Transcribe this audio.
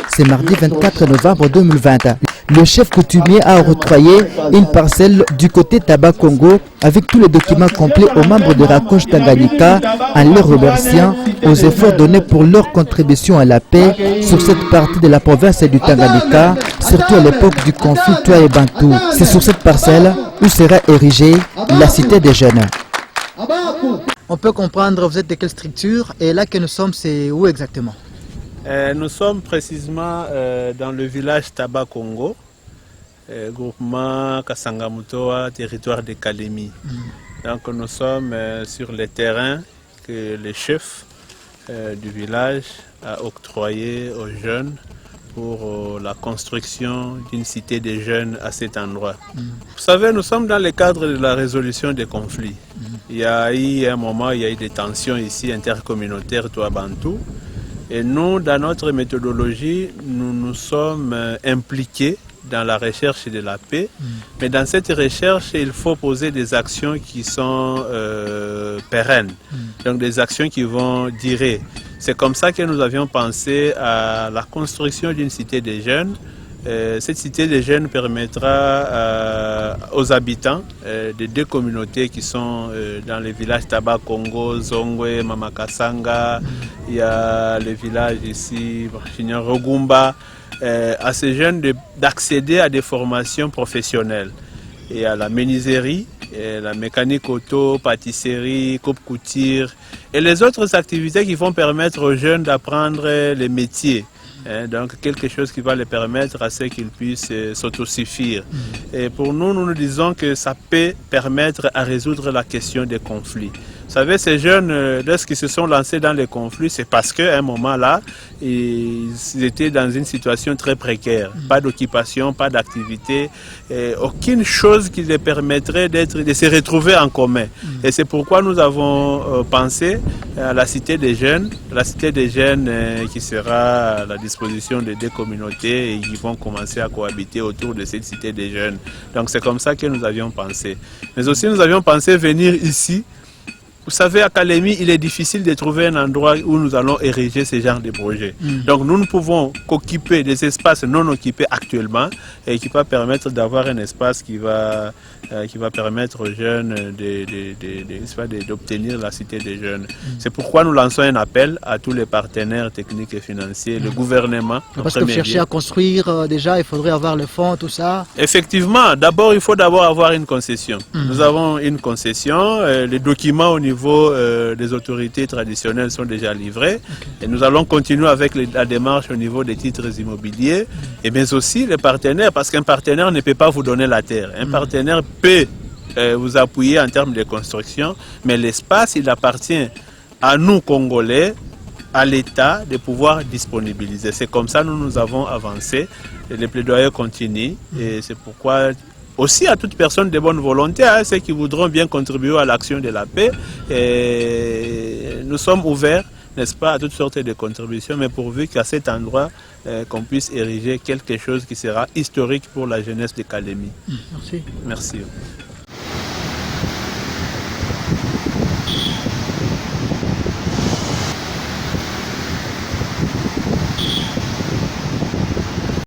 C'est mardi 24 novembre 2020. Le chef coutumier a octroyé une parcelle du côté Taba Congo avec tous les documents complets aux membres de Rakoche Tanganyika en les remerciant aux efforts donnés pour leur contribution à la paix sur cette partie de la province du Tanganyika, surtout à l'époque du conflit Twa et Bantou. C'est sur cette parcelle où sera érigée la cité des jeunes. On peut comprendre, vous êtes de quelle structure et là que nous sommes, c'est où exactement? Nous sommes précisément dans le village Taba Congo, groupement Kasangamutoa, territoire de Kalemi. Donc nous sommes sur le terrain que le chef du village a octroyé aux jeunes pour la construction d'une cité des jeunes à cet endroit. Vous savez, nous sommes dans le cadre de la résolution des conflits. Il y a eu un moment, il y a eu des tensions ici intercommunautaires Twa-Bantou. Et nous, dans notre méthodologie, nous nous sommes impliqués dans la recherche de la paix. Mais dans cette recherche, il faut poser des actions qui sont pérennes. Donc des actions qui vont durer. C'est comme ça que nous avions pensé à la construction d'une cité des jeunes. Cette cité des jeunes permettra aux habitants des deux communautés qui sont dans les villages Taba Congo, Zongwe, Mamakasanga, il y a les villages ici, Rogumba, à ces jeunes d'accéder à des formations professionnelles et à la menuiserie, la mécanique auto, pâtisserie, coupe couture et les autres activités qui vont permettre aux jeunes d'apprendre les métiers. Donc quelque chose qui va les permettre à ce qu'ils puissent s'autosuffire. Et pour nous, nous disons que ça peut permettre à résoudre la question des conflits. Vous savez, ces jeunes, lorsqu'ils se sont lancés dans les conflits, c'est parce qu'à un moment là, ils étaient dans une situation très précaire. Pas d'occupation, pas d'activité, aucune chose qui les permettrait de se retrouver en commun. Et c'est pourquoi nous avons pensé à la cité des jeunes qui sera à la disposition des deux communautés et qui vont commencer à cohabiter autour de cette cité des jeunes. Donc c'est comme ça que nous avions pensé. Mais aussi nous avions pensé venir ici. Vous savez, à Kalemi, il est difficile de trouver un endroit où nous allons ériger ce genre de projet. Donc nous ne pouvons qu'occuper des espaces non occupés actuellement et qui va permettre d'avoir un espace qui va permettre aux jeunes d'obtenir la cité des jeunes. C'est pourquoi nous lançons un appel à tous les partenaires techniques et financiers, le gouvernement. Parce que vous cherchez à construire déjà, il faudrait avoir le fonds, tout ça. Effectivement, il faut d'abord avoir une concession. Nous avons une concession, les documents au niveau des autorités traditionnelles sont déjà livrés. Et nous allons continuer avec la démarche au niveau des titres immobiliers, mais aussi les partenaires, parce qu'un partenaire ne peut pas vous donner la terre. Un partenaire peut vous appuyer en termes de construction, mais l'espace, il appartient à nous, Congolais, à l'État, de pouvoir disponibiliser. C'est comme ça que nous avons avancé. Et les plaidoyers continuent et c'est pourquoi aussi à toute personne de bonne volonté, ceux qui voudront bien contribuer à l'action de la paix. Et nous sommes ouverts, n'est-ce pas, à toutes sortes de contributions, mais pourvu qu'à cet endroit, qu'on puisse ériger quelque chose qui sera historique pour la jeunesse de Kalemi. Merci. Merci.